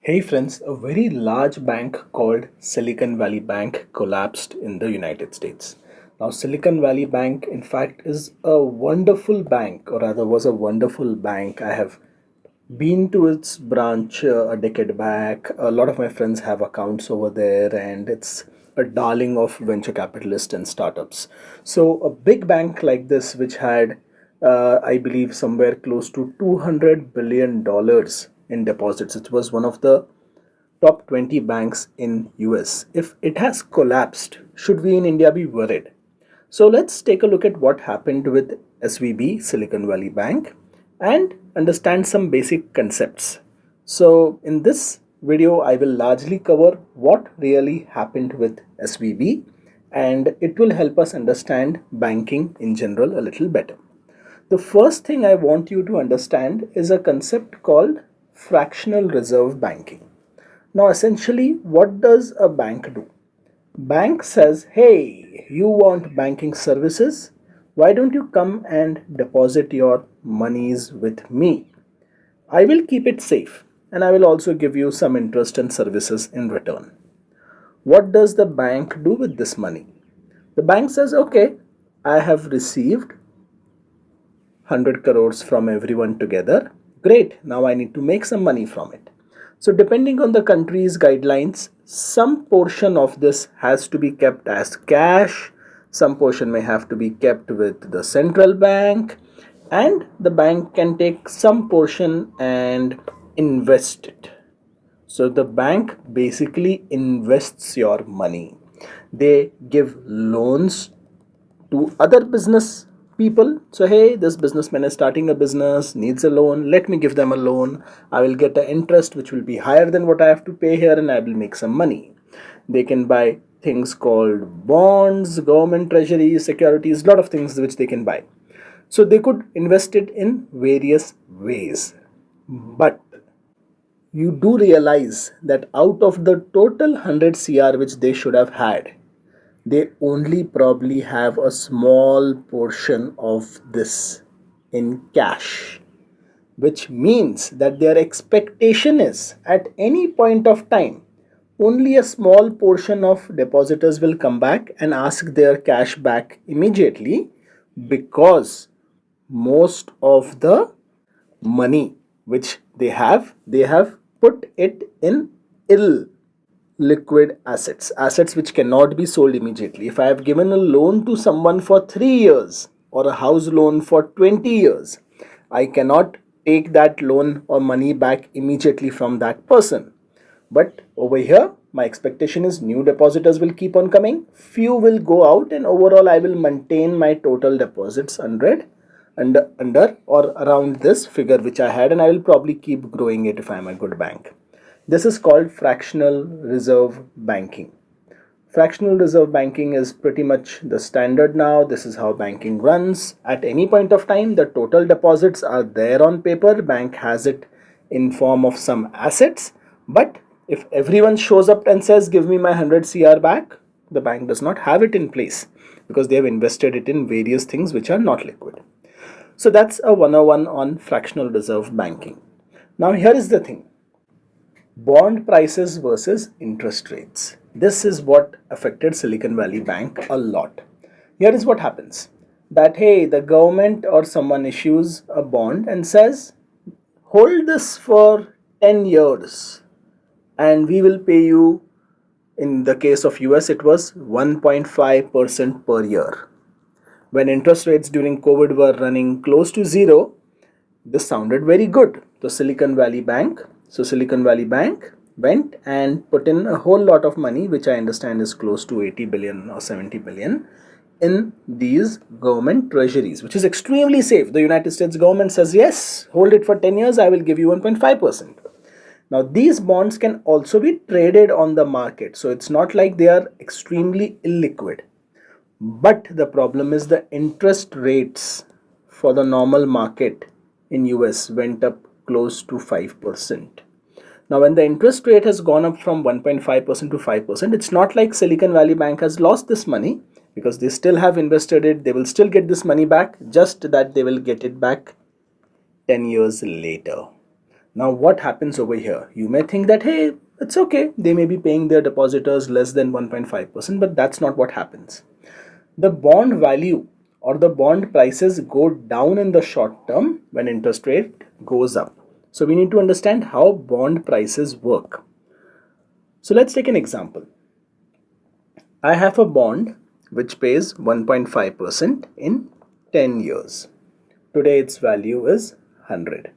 Hey friends, a very large bank called Silicon Valley Bank collapsed in the United States. Now, Silicon Valley Bank, in fact, is a wonderful bank, or rather, was a wonderful bank. I have been to its branch a decade back. A lot of my friends have accounts over there, and it's a darling of venture capitalists and startups. So, a big bank like this, which had, I believe, somewhere close to $200 billion in deposits, it was one of the top 20 banks in US. If it has collapsed, should we in India be worried? So let's take a look at what happened with SVB, Silicon Valley Bank, and understand some basic concepts. So in this video, I will largely cover what really happened with SVB, and it will help us understand banking in general a little better. The first thing I want you to understand is a concept called fractional reserve banking. Now, essentially, what does a bank do? Bank says, hey, you want banking services? Why don't you come and deposit your monies with me? I will keep it safe and I will also give you some interest and services in return. What does the bank do with this money? The bank says, okay, I have received 100 crores from everyone together. Great, now I need to make some money from it. So, depending on the country's guidelines, some portion of this has to be kept as cash, some portion may have to be kept with the central bank, and the bank can take some portion and invest it. So, the bank basically invests your money. They give loans to other business people. So, hey, this businessman is starting a business, needs a loan, let me give them a loan. I will get an interest which will be higher than what I have to pay here, and I will make some money. They can buy things called bonds, government treasuries, securities, lot of things which they can buy. So they could invest it in various ways. But you do realize that out of the total 100 CR which they should have had, they only probably have a small portion of this in cash, which means that their expectation is at any point of time, only a small portion of depositors will come back and ask their cash back immediately, because most of the money which they have put it in ill liquid assets which cannot be sold immediately. If I have given a loan to someone for 3 years or a house loan for 20 years, I cannot take that loan or money back immediately from that person. But over here, my expectation is new depositors will keep on coming, few will go out, and overall I will maintain my total deposits under or around this figure which I had, and I will probably keep growing it if I am a good bank. This is called fractional reserve banking. Fractional reserve banking is pretty much the standard now. This is how banking runs. At any point of time, the total deposits are there on paper. Bank has it in form of some assets. But if everyone shows up and says, give me my 100 CR back, the bank does not have it in place because they have invested it in various things which are not liquid. So that's a 101 on fractional reserve banking. Now here is the thing. Bond prices versus interest rates. This is what affected Silicon Valley Bank a lot. Here is what happens. That hey, the government or someone issues a bond and says, hold this for 10 years and we will pay you, in the case of US, it was 1.5% per year. When interest rates during COVID were running close to zero, this sounded very good. So Silicon Valley Bank went and put in a whole lot of money, which I understand is close to 80 billion or 70 billion, in these government treasuries, which is extremely safe. The United States government says, yes, hold it for 10 years, I will give you 1.5%. Now, these bonds can also be traded on the market. So it's not like they are extremely illiquid. But the problem is the interest rates for the normal market in US went up close to 5%. Now, when the interest rate has gone up from 1.5% to 5%, it's not like Silicon Valley Bank has lost this money, because they still have invested it. They will still get this money back, just that they will get it back 10 years later. Now what happens over here? You may think that, hey, it's okay, they may be paying their depositors less than 1.5%, but that's not what happens. The bond value or the bond prices go down in the short term when interest rate goes up. So we need to understand how bond prices work. So let's take an example. I have a bond which pays 1.5% in 10 years. Today its value is 100.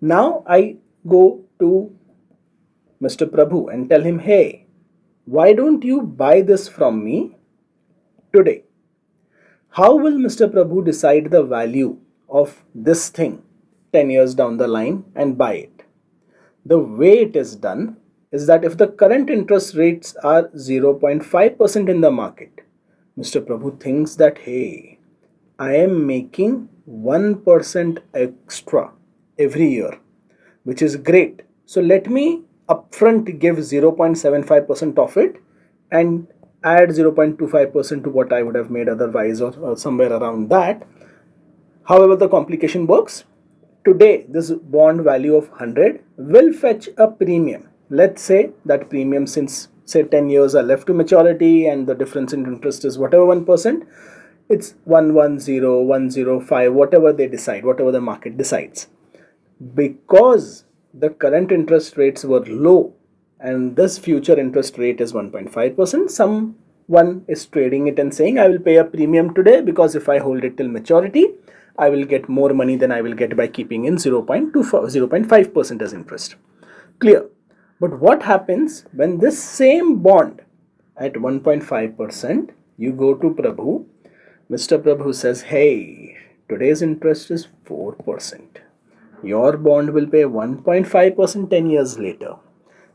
Now I go to Mr. Prabhu and tell him, hey, why don't you buy this from me today? How will Mr. Prabhu decide the value of this thing 10 years down the line and buy it? The way it is done is that if the current interest rates are 0.5% in the market, Mr. Prabhu thinks that, hey, I am making 1% extra every year, which is great. So let me upfront give 0.75% of it and add 0.25% to what I would have made otherwise, or somewhere around that. However the complication works, today this bond value of 100 will fetch a premium. Let's say that premium, since say 10 years are left to maturity and the difference in interest is whatever 1%, it's 110, 105, whatever they decide, whatever the market decides. Because the current interest rates were low and this future interest rate is 1.5%, someone is trading it and saying, I will pay a premium today because if I hold it till maturity, I will get more money than I will get by keeping in 0.5% as interest. Clear? But what happens when this same bond at 1.5%, you go to Prabhu, Mr. Prabhu says, hey, today's interest is 4%. Your bond will pay 1.5% 10 years later,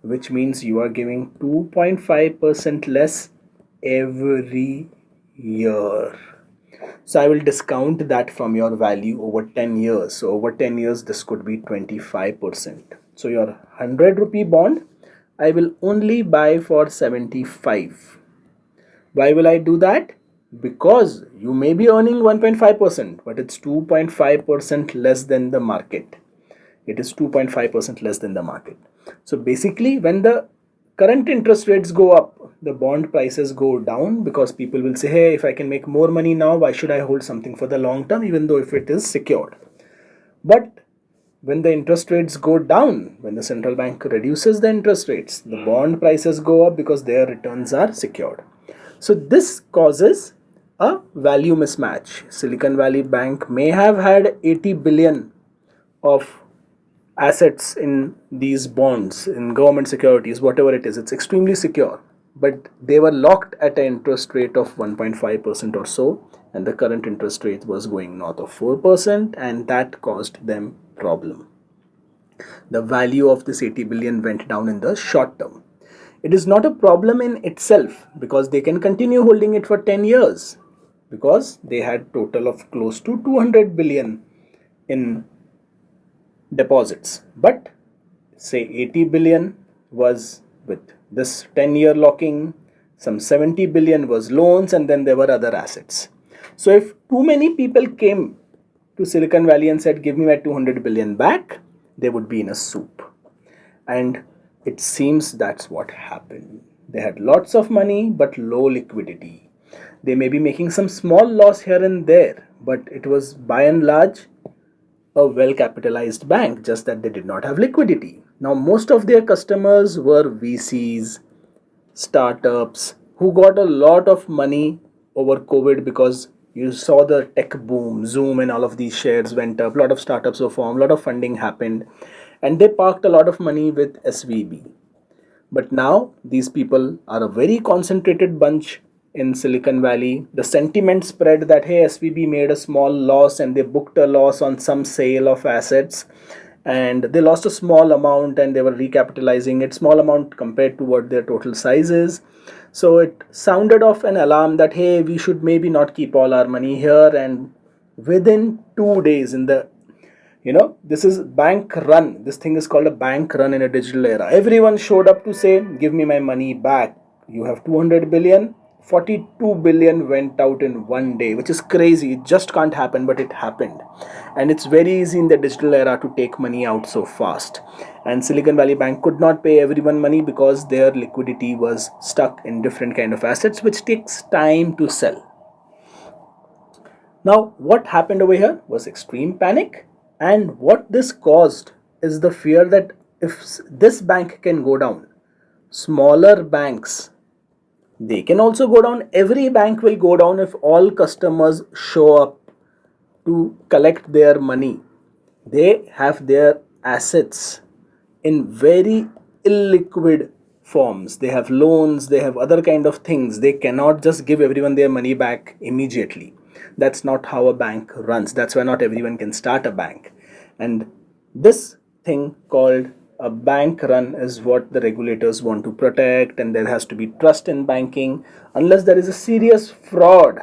which means you are giving 2.5% less every year. So I will discount that from your value over 10 years. So over 10 years, this could be 25%. So your 100 rupee bond, I will only buy for 75. Why will I do that? Because you may be earning 1.5%, but it's 2.5% less than the market. It is 2.5% less than the market. So basically, when the current interest rates go up, the bond prices go down because people will say, hey, if I can make more money now, why should I hold something for the long term, even though if it is secured? But when the interest rates go down, when the central bank reduces the interest rates, the bond prices go up because their returns are secured. So this causes a value mismatch. Silicon Valley Bank may have had 80 billion of assets in these bonds, in government securities, whatever it is, it's extremely secure. But they were locked at an interest rate of 1.5% or so, and the current interest rate was going north of 4%, and that caused them problem. The value of this 80 billion went down in the short term. It is not a problem in itself because they can continue holding it for 10 years because they had total of close to 200 billion in deposits. But say 80 billion was with this 10-year locking, some 70 billion was loans, and then there were other assets. So if too many people came to Silicon Valley and said, give me my 200 billion back, they would be in a soup. And it seems that's what happened. They had lots of money but low liquidity. They may be making some small loss here and there, but it was by and large a well capitalized bank, just that they did not have liquidity. Now, most of their customers were VCs, startups, who got a lot of money over COVID because you saw the tech boom, Zoom and all of these shares went up, a lot of startups were formed, a lot of funding happened, and they parked a lot of money with SVB. But now these people are a very concentrated bunch in Silicon Valley. The sentiment spread that, hey, SVB made a small loss and they booked a loss on some sale of assets, and they lost a small amount and they were recapitalizing it, small amount compared to what their total size is. So it sounded off an alarm that, hey, we should maybe not keep all our money here. And within 2 days, in the this is bank run. This thing is called a bank run in a digital era. Everyone showed up to say, give me my money back. You have 200 billion, 42 billion went out in one day, which is crazy. It just can't happen, but it happened. And it's very easy in the digital era to take money out so fast. And Silicon Valley Bank could not pay everyone money because their liquidity was stuck in different kind of assets, which takes time to sell. Now, what happened over here was extreme panic, and what this caused is the fear that if this bank can go down, smaller banks, they can also go down. Every bank will go down if all customers show up to collect their money. They have their assets in very illiquid forms. They have loans, they have other kind of things. They cannot just give everyone their money back immediately. That's not how a bank runs. That's why not everyone can start a bank. And this thing called a bank run is what the regulators want to protect, and there has to be trust in banking. Unless there is a serious fraud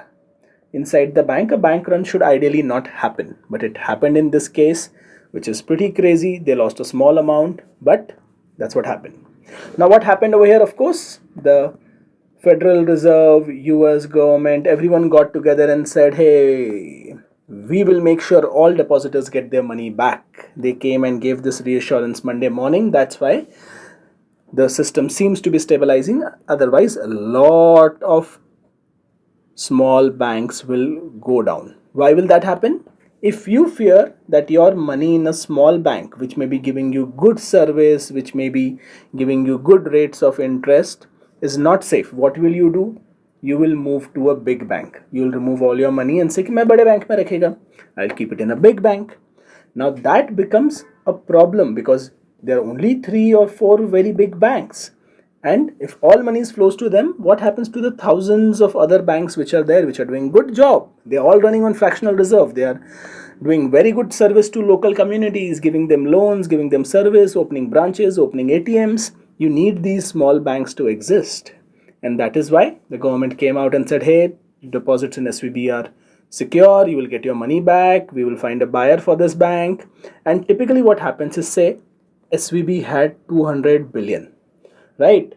inside the bank, a bank run should ideally not happen. But it happened in this case, which is pretty crazy. They lost a small amount, but that's what happened. Now, what happened over here, of course, the Federal Reserve, US government, everyone got together and said, hey, we will make sure all depositors get their money back. They came and gave this reassurance Monday morning. That's why the system seems to be stabilizing. Otherwise, a lot of small banks will go down. Why will that happen? If you fear that your money in a small bank, which may be giving you good service, which may be giving you good rates of interest, is not safe, what will you do? You will move to a big bank. You will remove all your money and say, "मैं बड़े bank में रखेगा. I'll keep it in a big bank." Now that becomes a problem because there are only 3 or 4 very big banks. And if all money flows to them, what happens to the thousands of other banks which are there, which are doing good job? They are all running on fractional reserve. They are doing very good service to local communities, giving them loans, giving them service, opening branches, opening ATMs. You need these small banks to exist. And that is why the government came out and said, hey, deposits in SVB are secure, you will get your money back, we will find a buyer for this bank. And typically what happens is, say, SVB had 200 billion, right?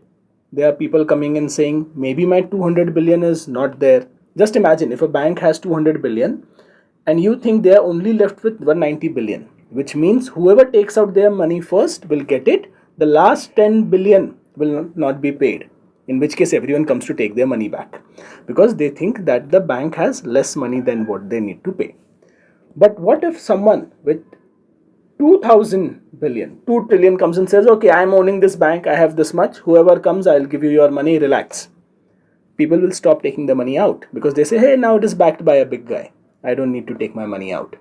There are people coming in saying, maybe my 200 billion is not there. Just imagine if a bank has 200 billion and you think they are only left with 190 billion, which means whoever takes out their money first will get it. The last 10 billion will not be paid, in which case everyone comes to take their money back because they think that the bank has less money than what they need to pay. But what if someone with 2000 billion, 2 trillion comes and says, okay, I'm owning this bank, I have this much, whoever comes, I'll give you your money, relax. People will stop taking the money out because they say, hey, now it is backed by a big guy. I don't need to take my money out.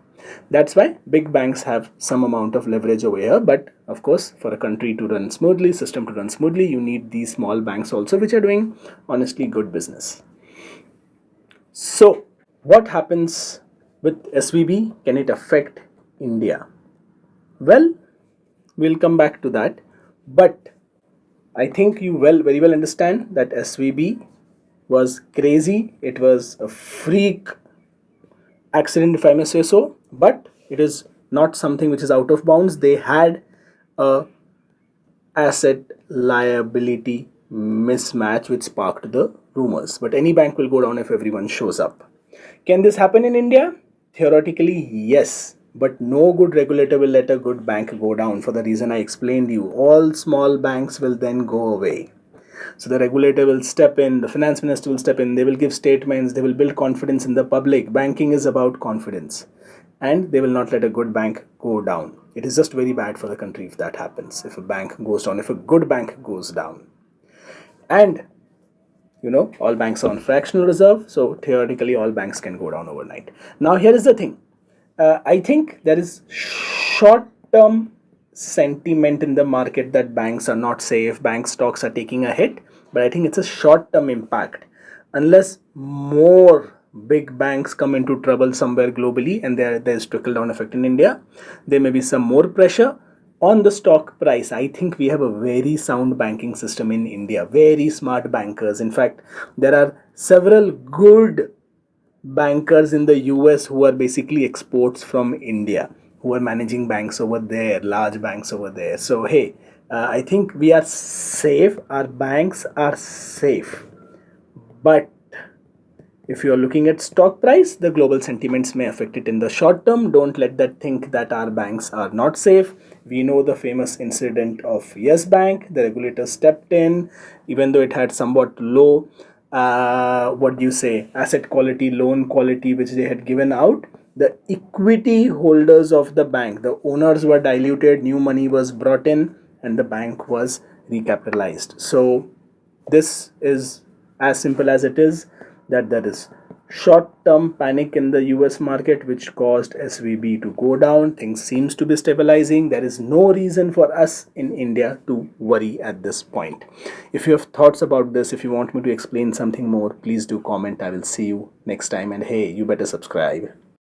That's why big banks have some amount of leverage over here. But of course, for a country to run smoothly, system to run smoothly, you need these small banks also, which are doing honestly good business. So what happens with SVB? Can it affect India? Well, we'll come back to that. But I think you very well understand that SVB was crazy. It was a freak accident, if I may say so, but it is not something which is out of bounds. They had a asset liability mismatch which sparked the rumors. But any bank will go down if everyone shows up. Can this happen in India? Theoretically, yes. But no good regulator will let a good bank go down for the reason I explained you. All small banks will then go away. So the regulator will step in, the finance minister will step in, they will give statements, they will build confidence in the public. Banking is about confidence. And they will not let a good bank go down. It is just very bad for the country if that happens, if a bank goes down, if a good bank goes down. And, all banks are on fractional reserve, so theoretically all banks can go down overnight. Now here is the thing. I think there is short-term sentiment in the market that banks are not safe, bank stocks are taking a hit, but I think it's a short-term impact. Unless more big banks come into trouble somewhere globally and there's trickle-down effect in India, there may be some more pressure on the stock price. I think we have a very sound banking system in India, very smart bankers. In fact, there are several good bankers in the US who are basically exports from India, who are managing banks over there, large banks over there. So hey, I think we are safe, our banks are safe, but If you are looking at stock price, the global sentiments may affect it in the short term. Don't let that think that our banks are not safe. We know the famous incident of Yes Bank. The regulator stepped in, even though it had somewhat low, what do you say, asset quality, loan quality, which they had given out. The equity holders of the bank, the owners were diluted, new money was brought in, and the bank was recapitalized. So this is as simple as it is, that there is short term panic in the US market which caused SVB to go down. Things seems to be stabilizing. There is no reason for us in India to worry at this point. If you have thoughts about this, if you want me to explain something more, please do comment. I will see you next time, and hey, you better subscribe.